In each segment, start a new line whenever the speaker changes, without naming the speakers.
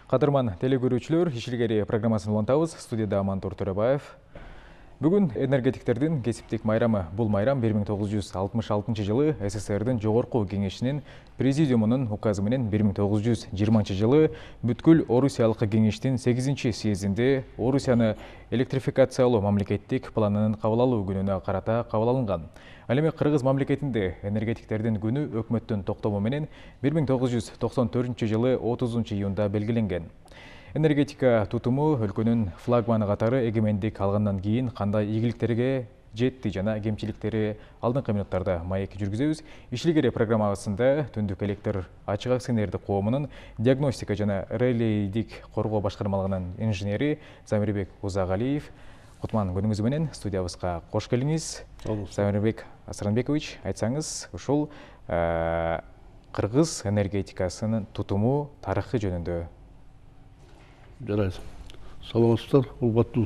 Кадырман телекөрүүчүлөр, ишилгери программасын улантабыз. Студияда Мантур Төрөбаев. Бүгін энергетиктердин кесиптик майрамы. Бул майрам 1966 жылы СССРдин жогорку кеңешинин президиумунун указы менен 1920 жылы бүткүл Орусиялык кеңештин 8-чи съездинде Орусияны электрификациялоо мамлекеттик планынын кабыл алуу күнүнө карата кабыл алынган. Ал эми Кыргыз мамлекетинде энергетиктердин күнү өкмөттүн токтому менен 1994 жылы 30 июнда белгиленген. Энергетика тутуму өлкөнүн флагманы катары эгемендик алгандан кийин кандай ийгиликтерге жетти жана кемчиликтери алдыңкы минуттарда маек жүргүзөбүз. Ишилгери программасында түндүк электр ачык акционердик коомунун диагностика жана релейдик коргоо башкармалыгынын инженери Замирбек Узагалиев. Кутман, күнүңүз менен студиябызга кош келиңиз. Замирбек Асранбекович, айтсаңыз, ушул Кыргыз энергетикасынын тутуму тарыхы жөнүндө.
Жарайсың. Саламатсыздар, урматтуу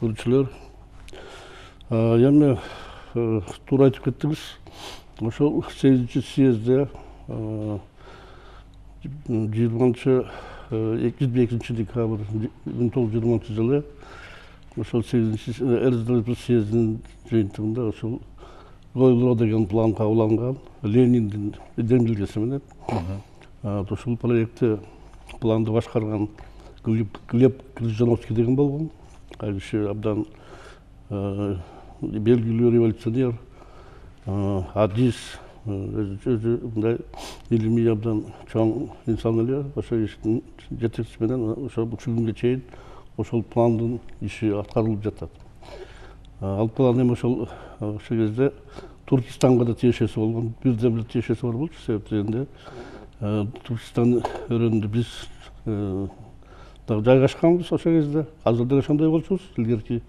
көрүүчүлөр. Эми туура айтып кеттиңиз. Ошол 8-чи съездде 22 декабрь 1920 жылы ошол 8-чи РСДР съездинин жыйынтыгында ошол коюлуу деген план кабыл алынган. Лениндин демилгеси менен ошол проектти планды башкарган Глеб Крыжановский деген болгон. Ал киши абдан белгилүү революционер, адис, өзү мындай илимий абдан чоң инсан эле. Ошол иштин жетекчиси менен ошол күнгө чейин ошол пландын иши аткарылып жатат. Ал план эми ошол кезде Туркистанга да тиешеси болгон, бирден бир тиешеси бар болчу. Себеби дегенде Туркистан өрөөнүндө биз жайгашканбыз ошол кезде. Азыр деле ошондой болчубуз. Илгерки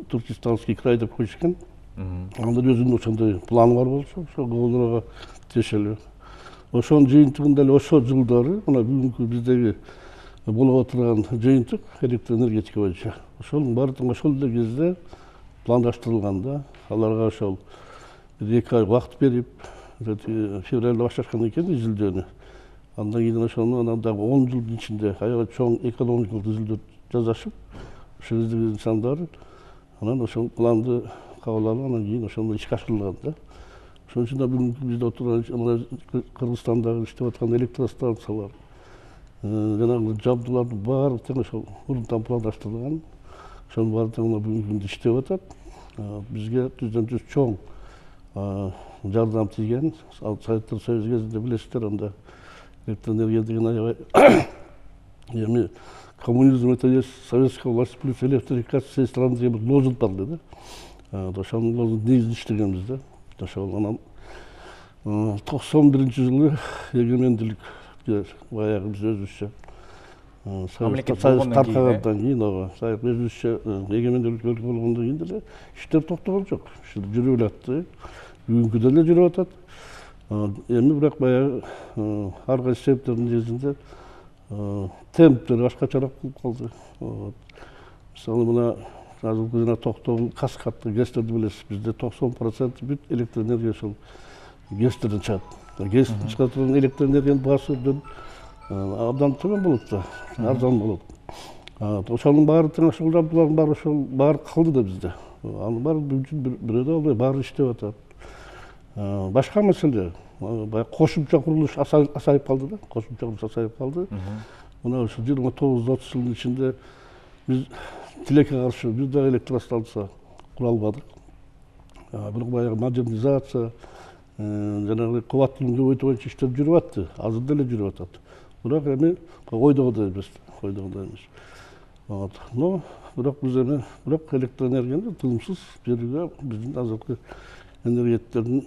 Туркистанский край деп коюшкан. Анын өзүнүн ошондой планы бар болчу. Ошол гоолорго тиешелүү. Ошонун жыйынтыгында эле ошол жылдары мына бүгүнкү биздеги болуп отурган жыйынтык электроэнергетика боюнча. Ошонун баардыгы ошол эле кезде пландаштырылган да. Аларга ошол 2 ай убакыт берип, февралда башташкан экен изилдөөнү. Андан кийин ошону анан дагы 10 жылдын ичинде аябай чоң экономикалык изилдөө жасашып, ошол кездеги инсандар анан ошол планды кабыл алып, анан кийин ошону ишке ашырылган да. Ошон үчүн да бүгүнкү бизде отурган Кыргызстандагы иштеп аткан электростанциялар, жанагы жабдуулардын баары тең ошол мурунтан пландаштырылган. Ошонун баары тең бүгүнкү күндө иштеп атат. Бизге жүз чоң жардам тийген. Советтер Союзу кезинде билесиздер, анда электроэнергия деген аябай эми коммунизм это есть советская власть плюс электрификация всей страны деген бир лозунг бар эле да. Ошонун лозунгун негизинде иштегенбиз да. Ошол анан 91 жылы эгемендиликке баягы биз өзүбүзчө таркагандан кийин өзүбүзчө эгемендүүлүк өлкө болгондон кийин деле иштер токтогон жок. Иштер жүрүп эле, бүгүнкү деле жүрүп атат. Эми бирок баягы ар кайсы себептердин негизинде темптер башкачараак болуп калды. Мисалы мына азыркы жана токтогул каскадты гэстерди билесиз. Бизде 90% бүт электроэнергия ошол гэстерден чыгат. Гэстен чыгып турган электроэнергиянын баасы абдан төмөн болот да, арзан болот. Ошонун баары тең ошол жабдуулардын баары ошол баары калды да бизде. Анын баары бирөөдө албай баары иштеп атат. Башка маселе, кошумча курулуш асайып калды да, кошумча курулуш асайып калды. Мына ошо 29-30 жылдын ичинде биз тилекке каршы бир дагы электростанция кура албадык. Бирок баягы модернизация, жанагы кубаттуулугун көбөйтүү боюнча иштер жүрүп атты, азыр деле жүрүп атат. Бирок эми ойдогудай эмес, Но бирок биз эми электроэнергияны тыгымсыз берүүгө биздин азыркы энергетиктердин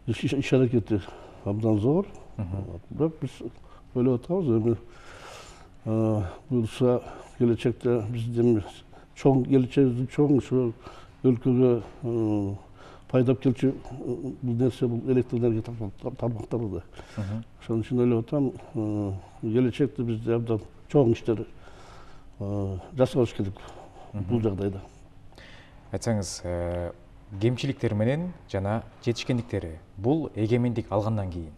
иш аракети абдан зор. Бирок биз ойлоп атабыз эми буюрса келечекте биздин чоң келечегибиздин чоң ошо өлкөгө пайдап келчү бул нерсе бул электроэнергия тармактары да. Ошон үчүн ойлоп атам, келечекте бизде абдан чоң иштер жасалыш керек бул жагдайда.
Айтсаңыз, кемчиликтер менен жана жетишкендиктери бул эгемендик алгандан кийин.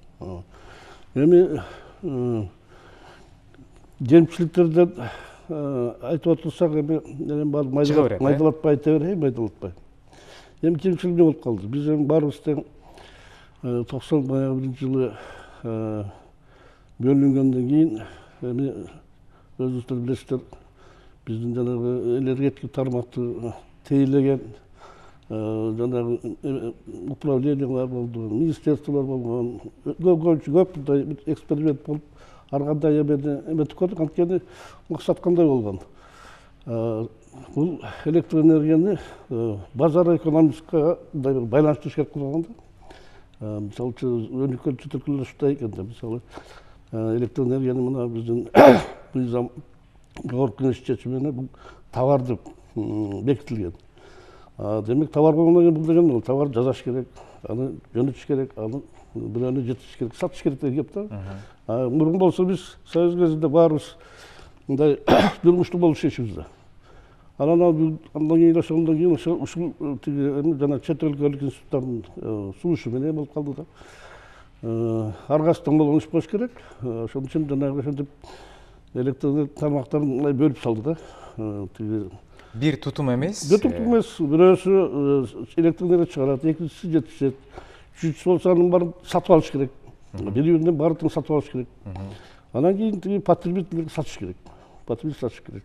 Эми кемшіліктерден айтып отырсақ, майдалатпай айта берейін, майдалатпай. Эми кемшілік не болып қалды? Біз барыбыздың 91 жылы бөлінгенден кейін, өзіңіздер білесіздер, біздің жаңағы энергетика тармақты тейлеген жаңағы управлениялар болды, министрліктер болған, көп эксперимент болып, арғандай еметіп көрдік, анткені мақсат қандай болған. Бұл электроэнергияны базар экономикаға байланыштырыш керек қылғанда, мысалы өніккен түтіркілер ұштай екенде, мысалы электроэнергияны мына біздің низам жоғарғы кеңес шешімімен бұл товар деп бекітілген. Демек товар болғаннан кейін бұл деген ол товар жасаш керек, аны жөнөтүш керек, аны біреуіне жеткізіш керек, сатыш керек деген кеп та. Бұрын болса біз Союз кезінде барымыз мындай жүрмüştük болуш шешімізді. Андан кейін ошондон кийин ушул жана чет өлкөлүк институттардын сунушу менен болуп калды да. Аргасынан болгон иш болуш керек. Ошон үчүн жанагы ошентип электр тармактарын бөлүп салды да.
Бир тутум эмес.
Бир тутум эмес. Бирөөсү электроэнергия чыгарат, экинчиси жеткизет. Үчүнчүсү болсо анын баарын сатып алыш керек. Бири-биринен баарын сатып алыш керек. Анан кийин потребительге сатыш керек. Потребитель сатыш керек.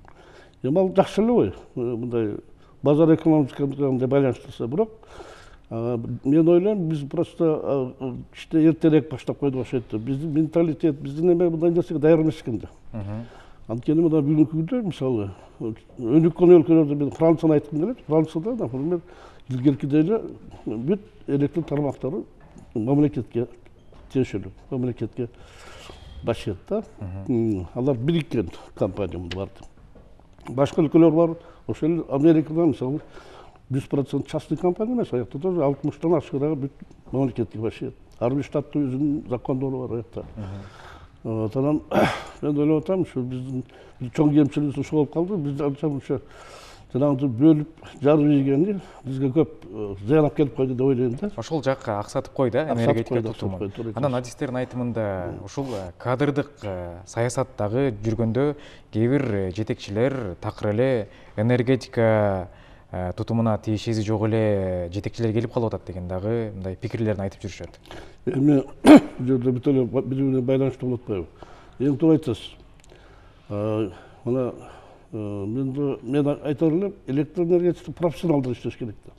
Эми ал жакшы эле ой. Мындай базар экономикасына байланыштырса, бирок мен ойлойм, биз просто иште эртерээк баштап койдук окшойт. Биздин менталитет, биздин эме мындай нерсеге даяр эмес экен да. Анткени мына бүгүнкү күндө мисалы өнүккөн өлкөлөрдө мен Францияны айткым келет. Францияда, например, илгеркидей эле бүт электр тармактары мамлекетке тиешелүү, мамлекетке башкет да. Алар бириккен компания бар. Башка өлкөлөр бар. Ошол Америкада мисалы 100% частный компания эмес, аякта да 60-тан ашыгыраак бүт мамлекетке башкет. Ар бир штаттын өзүнүн закондору бар аякта. Анан мен ойлоп атам, ушу биздин чоң кемчилигибиз ушул болуп калды. Биз анча-мунча жанагы бөлүп жарып ийгени бизге көп зыян алып келип койду деп ойлойм да.
Ошол жакка аксатып койду, энергетика тутумун. Анан адистердин айтымында ушул кадрдык саясаттагы жүргөндө кээ бир жетекчилер такыр эле энергетика тутумуна тиешеси жок эле жетекчилер келип калып атат деген дагы мындай пикирлерин айтып жүрүшөт.
Эми бул жерде бүт эле бири-бирине байланыштуу болуп атпайбы? Эң туура айтасыз. Мына мен айтар элем, электроэнергетикте профессионалдар иштеш керек да.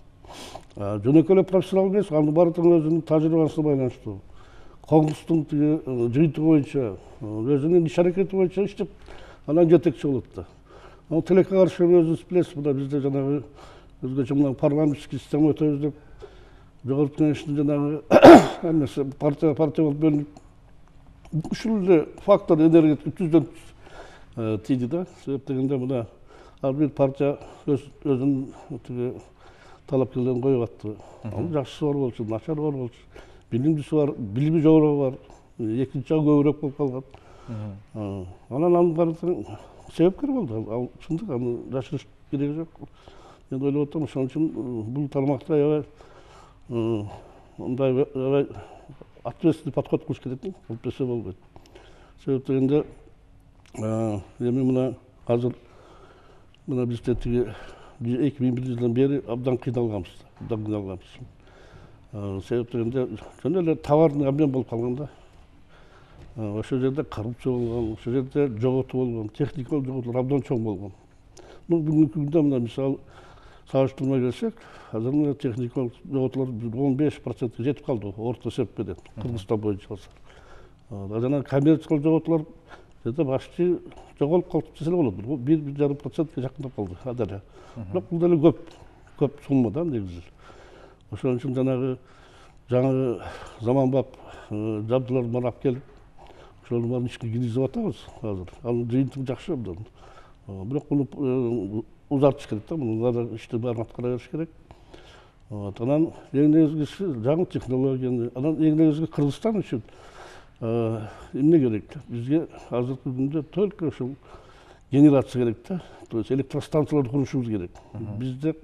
Жөнөкөй эле профессионал эмес, анын баардыгынын өзүнүн тажрыйбасына байланыштуу. Коңгустун жыйынтыгы боюнча, өзүнүн иш аракети боюнча иштеп, анан жетекчи болот да. Ал тилекке каршы өзүңүз билесиз, мына бизде жанагы өзгөчө мына парламенттик система өтөбүз деп жогорку кеңештин жанагы эмеси партия болуп бөлүнүп ушул эле фактор энергетика түздөн тийди да. Себеп дегенде мына ар бир партия өзүнүн талапкерлерин коюп атты. Ал жакшысы бар болчу, начары бар болчу, билимдүүсү бар, билими жогору бар, экинчи жагы көбүрөөк болуп калган. Анан анын баардыгы себепкер болду. Ал чындык, аны жашырыш кереги жок. Мен ойлоп атам, ошон үчүн бул тармакта аябай мындай ответственный подход кылыш керек, болбосо болбойт. Себеп дегенде эми мына азыр мына бизде 2001 жылдан бери абдан кыйналганбыз. Себеп дегенде жөн эле товарный обмен болуп калган да. Ошол жерде коррупция болгон, ошол жерде жоготуу болгон, техникалык жоготуулар абдан чоң болгон. Бүгүнкү күндө мына мисалы салыштырмай келсек, азыр мына техникалык жоготуулар 15%га жетип калды орто эсеп менен, Кыргызстан боюнча болсо. Жана коммерциялык жоготуулар почти жоголуп калды десе болот. 1,5%га жакындап калды адал. Бирок бул деле көп сумма да негизи. Ошон үчүн жанагы жаңы заманбап жабдуулар барап келип, ошолордун баарын ишке киргизип атабыз азыр. Анын жыйынтыгы жакшы абдан. Бирок муну узартыш керек да, муну ишти баарын аткара бериш керек. Анан эң негизгиси жаңы технологияны, анан эң негизги Кыргызстан үчүн эмне керек? Бизге азыркы күндө только ушул генерация керек да. То есть электростанцияларды курушубуз керек. Бизде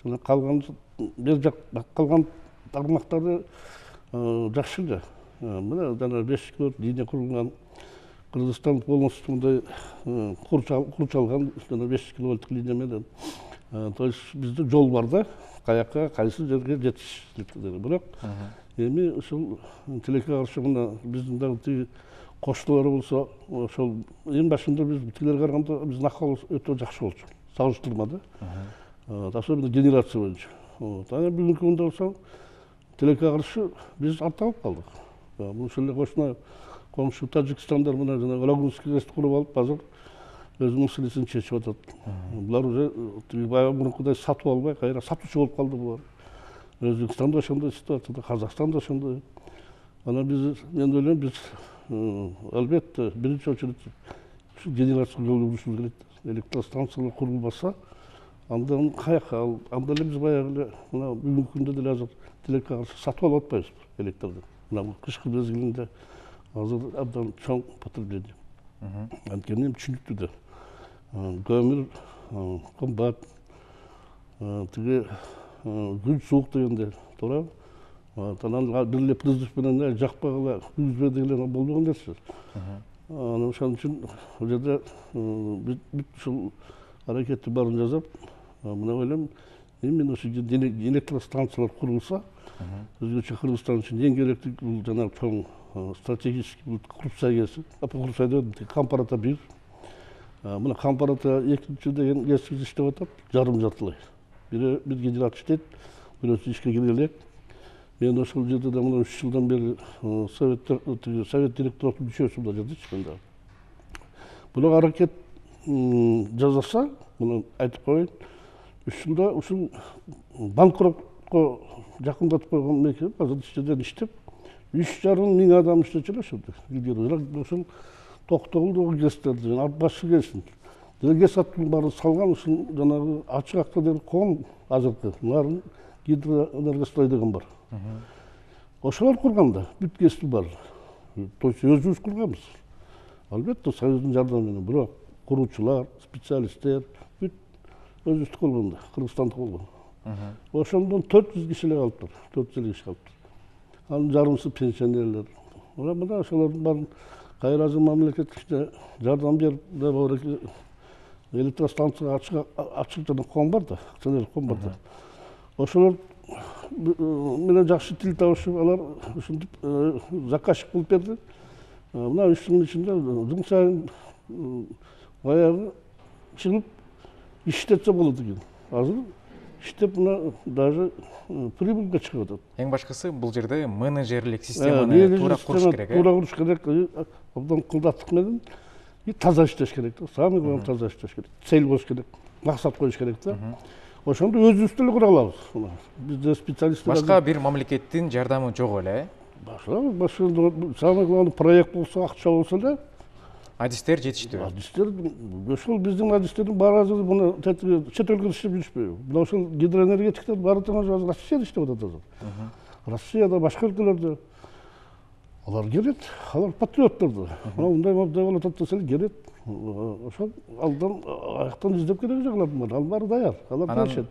жана калган бер жак калган тармактары жакшы эле. Мына жана 5 линия курулган, Кыргызстан полностью мындай курчалган 500 киловольттук линия менен. То есть бизде жол бар да, каяка, кайсы жерге жетишиликтери. Бирок эми ушул тилекке каршы мына биздин дагы тиги коштолор болсо, ошол эң башында биз тигилерге караганда биздин акыбыбыз өтө жакшы болчу. Салыштырмада. Особенно генерация боюнча. Анан бүгүнкү күндө болсо тилекке каршы биз арталып калдык. Бул ушул кошуна комшу Тажикстандар мына жана Лагунский ГЭСти куруп алып азыр өз маселесин чечип атат. Булар уже баягы мурункудай сатып албай, кайра сатуучу болуп калды булар. Өзбекстанда ошондой ситуация, Казакстанда ошондой. Анан мен ойлойм, биз албетте биринчи очередь ушу генерацияга көңүл керек. Электростанциялар курулбаса, андан каяка анда эле биз баягы эле мына бүгүнкү күндө деле азыр тилекке каршы сатып алып атпайбыз электрди. Мына кышкы мезгилинде азыр абдан чоң потребление. Анткени түшүнүктүү да. Көмүр кымбат, тиги күн суук дегенде туура. Анан бир эле призыв менен жакпагыла үзбө деген болбогон нерсе. Анан ошон үчүн бул жерде бүт ушул аракетти баарын жасап, мына ойлойм, именно ошо электростанциялар курулса, өзгөчө Кыргызстан үчүн эң керектүү бул жана чоң стратегический Курсай ГЭСи. Курсай деп Кампарата 1. Мына Кампарата 2 деген ГЭС иштеп атат, жарым жартылай. Бир генератор иштейт, бирөөсү ишке кире элек. Мен ошол жерде да мына 3 жылдан бери совет директорлук мүчөсү да жардычмын да. Буга аракет жасаса, муну айтып коеюн, 3 жылда ушул банкротко жакындатып койгон мекен азыр иштерден иштеп 3,5 миң адам иштечү эле ошол. Бирок ошол токтогулдагы ГЭСтерди жана башкы ГЭСин ГЭС аттын баарын салган ушул жанагы ачык актадагы ком азыркы булардын гидроэнергострой деген бар. Ошолор курганда бүт ГЭСти бар. То есть өзүбүз курганбыз. Албетте Союздун жардамы менен, бирок куруучулар, специалисттер бүт өзүбүздүк болгон, Кыргызстандык болгон. Ошондон 400 киши эле калыптыр, 450 киши калыптыр. Анын жарымысы пенсионерлер. Мына ошолордун баарын кайра азыр мамлекеттик жардам берип да электростанцияга ачык жана ком бар да, акционерлик ком бар да. Ошолор менен жакшы тил табышып, алар ушинтип заказчик болуп берди. Мына 3 жылдын ичинде жыл сайын баягы чыгып иштетсе болот экен. Азыр иштеп мына даже прибыльга чыгып атат.
Эң башкысы бул жерде менеджерлик системаны туура куруш керек.
Туура куруш керек. Абдан кылдаттык менен таза иштеш керек да. Самый главный таза иштеш керек. Цель болуш керек. Максат коюш керек да. Ошондо өзүбүз деле кура алабыз. Бизде специалисттер
башка бир мамлекеттин жардамы жок эле.
Башка самый главный проект болсо, акча болсо эле
Адистер жетиштүү.
Адистер ошол биздин адистердин баары азыр муну чет өлкөдө иштеп жүрүшпөйбү. Мына ошол гидроэнергетиктер баары тең азыр Россияда иштеп атат азыр. Россияда, башка өлкөлөрдө алар келет, алар патриоттор да. Мындай болуп атат десе келет. Ошол алдан аяктан издеп керек жагларды бар. Ал баары даяр. Алар келишет.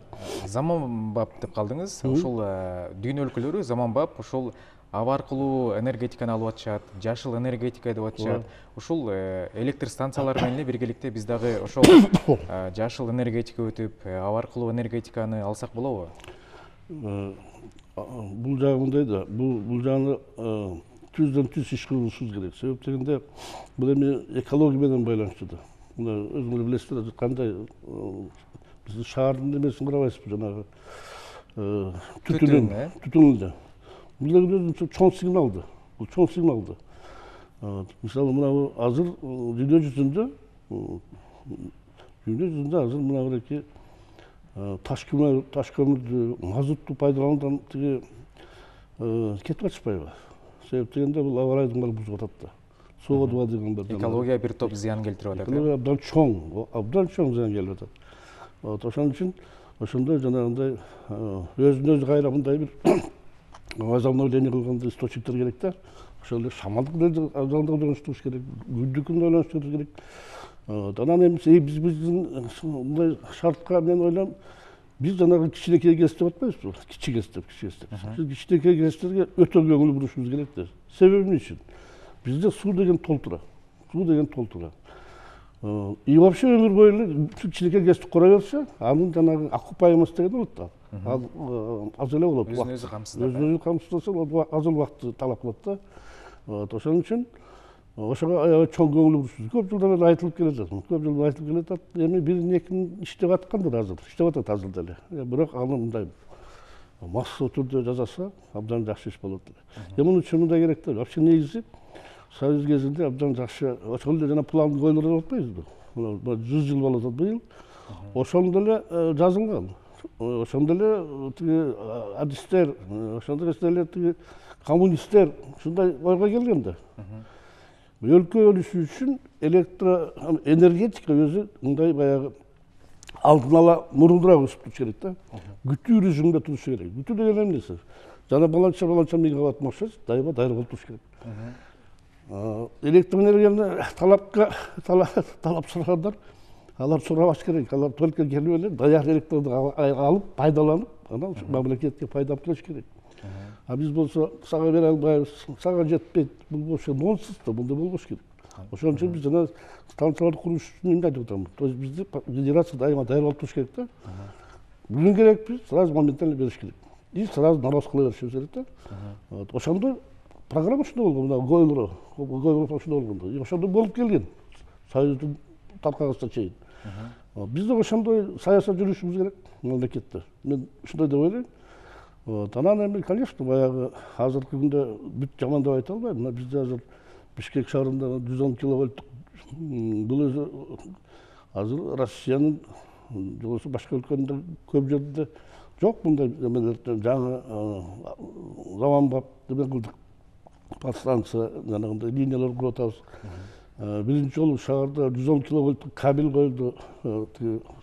Заманбап деп калдыңыз. Ошол дүйнө өлкөлөрү заманбап ошол аба аркылуу энергетиканы алып атышат, жашыл энергетика деп атышат. Ушул электр станциялар менен эле биргеликте биз дагы ошол жашыл энергетика өтүп, аба аркылуу энергетиканы алсак болобу?
Бул жагы мындай да, бул жагы түздөн түз иш кылышыбыз керек. Себеп дегенде бул эми экология менен байланыштуу да. Мына өзүңөр билесиздер, кандай биздин шаардын эмесин карабайсызбы, жанагы түтүнүндө. Бул өзүнчө чоң сигналды. Бул чоң сигналды. Мисалы мына азыр дүйнө жүзүндө азыр мына бирки таш көмүрдү, мазутту пайдалануудан тиги кетип атышпайбы? Себеп дегенде бул аба ырайдын баары бузуп атат да. Сууга дуба деген бар.
Экология бир топ зыян келтирип атат.
Экология абдан чоң зыян келип атат. Ошон үчүн ошондой жанагындай өзүнө өзү кайра мындай бир возобновление кылганда источниктер керек да. Ошол эле шамалдык абдандык ойлонуш керек, күндүкүн ойлонуш керек. Анан эми биздин мындай шартка мен ойлойм, биз жанагы кичинекей ГЭС деп атпайбызбы? Кичи ГЭС деп. Кичинекей ГЭСтерге өтө көңүл бурушубуз керек да. Себеби эмне үчүн? Бизде суу деген толтура. суу деген толтура. И вообще өмүр бою эле кичинекей кесип кура берсе, анын жанагы окупаемость деген болот да. Ал аз эле болот.
Өзүн өзү камсыздап.
Өзүн өзү камсыздаса, ал аз эле убакытты талап кылат да. Ошон үчүн ошого аябай чоң көңүл бурушубуз. Көп жылдан бери айтылып келатат. Көп жылдан айтылып келатат. Эми бирин экинин иштеп аткандыр азыр. Иштеп атат азыр деле. Бирок аны мындай массалуу түрдө жасаса абдан жакшы иш болот эле. Мунун үчүн мындай керек да. Вообще негизи Союз кезинде абдан жакшы ошол эле жана план коюлуп атпайбызбы? 100 жыл болот быйыл. Ошондо эле жазылган. Ошондо эле тиги адистер, ошондо эле тиги коммунисттер ушундай ойго келген да. Өлкө өлүшү үчүн энергетика өзү мындай баягы алдын ала мурунураак өсүп туруш керек да. Күтүү режимде туруш керек. Күтүү деген эмнеси? Жана баланча мегаватт мощность дайыма даяр болуп туруш керек. Электроэнергияны талап сурагандар, алар сурабаш керек. Алар только келип эле даяр электроду алып, пайдаланып, анан мамлекетке пайда алып келиш керек. А биз болсо сага бере албайбыз, сага жетпейт. Бул болсо нонсенс да, мындай болбош керек. Ошон үчүн биз жана станцияларды куруш үчүн эмне айтып атам? То есть бизди федерация дайыма даяр болуп туруш керек да. Бүгүн керекпиз, сразу моментально бериш керек. И сразу народ кыла беришибиз керек да. Ошондой программа ушундай болгон, мына Гойлор ошондой болгон. Ошондой болуп келген. Союздун таркагысына чейин. Биз да ошондой саясат жүргүзүшүбүз керек мамлекетте. Мен ушундай деп ойлойм. Анан эми, конечно, баягы азыркы күндө бүт жаман деп айта албайм. Мына бизде азыр Бишкек шаарында 110 киловольттук бул өзү азыр Россиянын же болбосо башка өлкөнүн көп жеринде жок мындай эмелер. Жаңы заманбап неме кылдык. Подстанция, жанагындай линиялар куруп атабыз. Биринчи жолу шаарда 110 киловольттук кабель коюлду.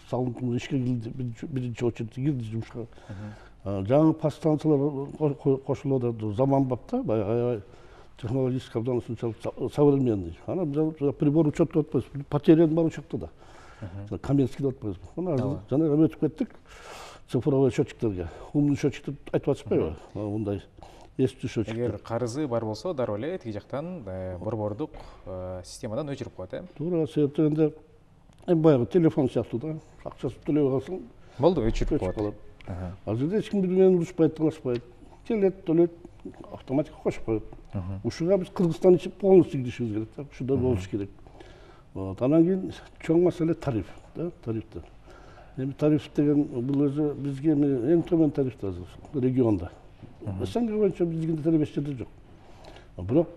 Салынып ишке кирди, биринчи очередте кирди жумушка. Жаңы подстанциялар кошулуп атат. Заманбапта баягы аябай технологически абдан ушунчалык современный. Анан биз прибор учет деп атпайбыз. Потерянын баары учетта да. Каменский деп атпайбыз. Анан азыр жана өтүп кеттик цифровой счетчиктерге. Умный счетчик деп айтып атышпайбы? Мындай эстүү счетчик.
Эгер карызы бар болсо, дароо эле тиги жактан борбордук системадан өчүрүп коет,
Туура, себеп дегенде баягы телефон сыяктуу да. Акчасын төлөй калсаң
болду, өчүрүп коет.
Ал жерде эч ким бири менен урушпайт, талашпайт. Келет, төлөйт, автоматика кошуп коет. Ушуга биз Кыргызстан ичип полностью киришибиз керек да. Ушундай болуш керек. Анан кийин чоң маселе тариф, да, тарифтер. Эми тариф деген бул өзү бизге эң төмөн тариф азыр регионда. СНГ боюнча биздикинде тариф эч жерде жок. Бирок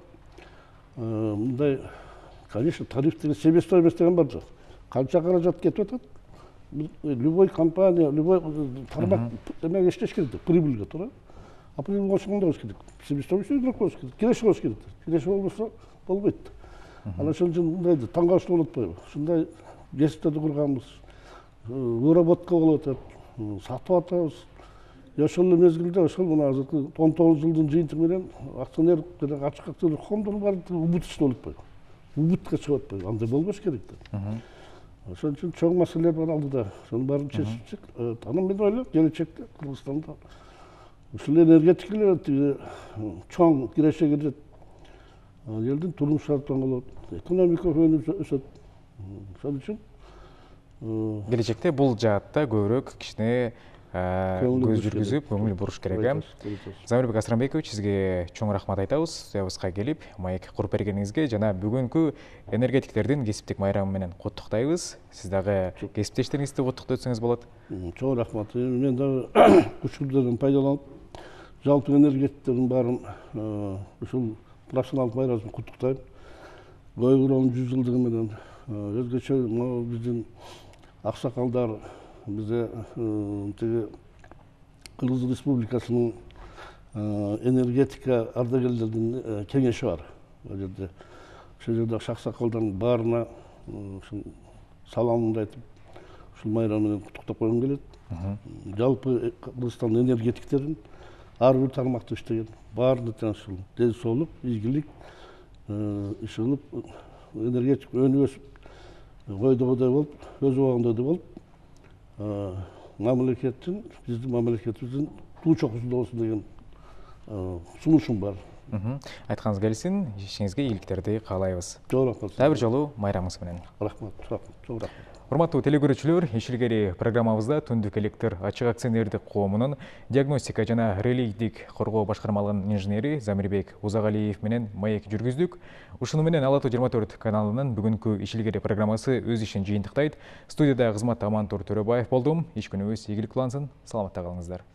мындай, конечно, тариф деген себестоимость деген бар да. Канча каражат кетип атат? Любой компания, любой тармак эмеге иштеш керек да, прибыльге туура. А прибыль ошондой болуш керек. Себестоимость өйдөрөөк болуш керек. Киреше болуш керек. Киреше болбосо болбойт. Анан ошон үчүн мындай таңгаалыштуу болуп атпайбы? Ушундай кесиптерди курганбыз. Выработка болуп атат, сатып атабыз. Ошол эле мезгилде ошол мына азыркы 19 жылдын жыйынтыгы менен акционер жана ачык акционер коомдун баары убыточта болуп атпайбы? Убытка чыгып атпайбы? Андай болбош керек да. Ошон үчүн чоң маселелер бар алдыда. Ошонун баарын чечсек, анан мен ойлойм, келечекте Кыргызстанда ушул энергетикалер чоң киреше кирет. Элдин турмуш шарты оңолот, экономика өсөт. Ошон үчүн
келечекте бул жаатта көбүрөөк кичине көз жүргүзүп, көңүл буруш керек. Замирбек Асранбекович, сизге чоң рахмат айтабыз. Студиябызга келип, маек куруп бергениңизге жана бүгүнкү энергетиктердин кесиптик майрамы менен куттуктайбыз. Сиз дагы кесиптештериңизди куттуктап өтсөңүз болот.
Чоң рахмат. Мен дагы күчүмдөрдөн пайдаланып, жалпы энергетиктердин баарын ушул профессионалдык майрамы куттуктайм. Гойгуронун 100 жылдыгы менен өзгөчө биздин аксакалдар бизде тиги Кыргыз Республикасынын энергетика ардагерлеринин кеңеши бар. Ошол жерде аксакалдардын баарына ушул саламымды айтып, ушул майрам менен куттуктап койгум келет. Жалпы Кыргызстандын энергетиктерин ар бир тармакта иштеген баарына тең ушул ден соолук, ийгилик, ишылып энергетик өнүп өсүп, койдогудай болуп, өз убагындагыдай болуп, мамлекеттин, биздин мамлекетибиздин туу чокусунда болсун деген сунушум бар.
Айтканыңыз келсин, ишиңизге ийгиликтерди каалайбыз.
Çok rahmat.
Дагы бир жолу майрамыңыз менен.
Rahmat, çok rahmat.
Урматтуу телекөрүүчүлөр, Ишилгери программабызда Түндүк электр ачык акционердик коомунун диагностика жана релейдик коргоо башкармалыгынын инженери Замирбек Узагалиев менен маек жүргүздүк. Ушуну менен Ала Тоо 24 каналынын бүгүнкү Ишилгери программасы өз ишин жыйынтыктайт. Студияда кызматта Амантур Төрөбаев болдум. Иш күнүбүз ийгиликтүү улансын. Саламатта калыңыздар.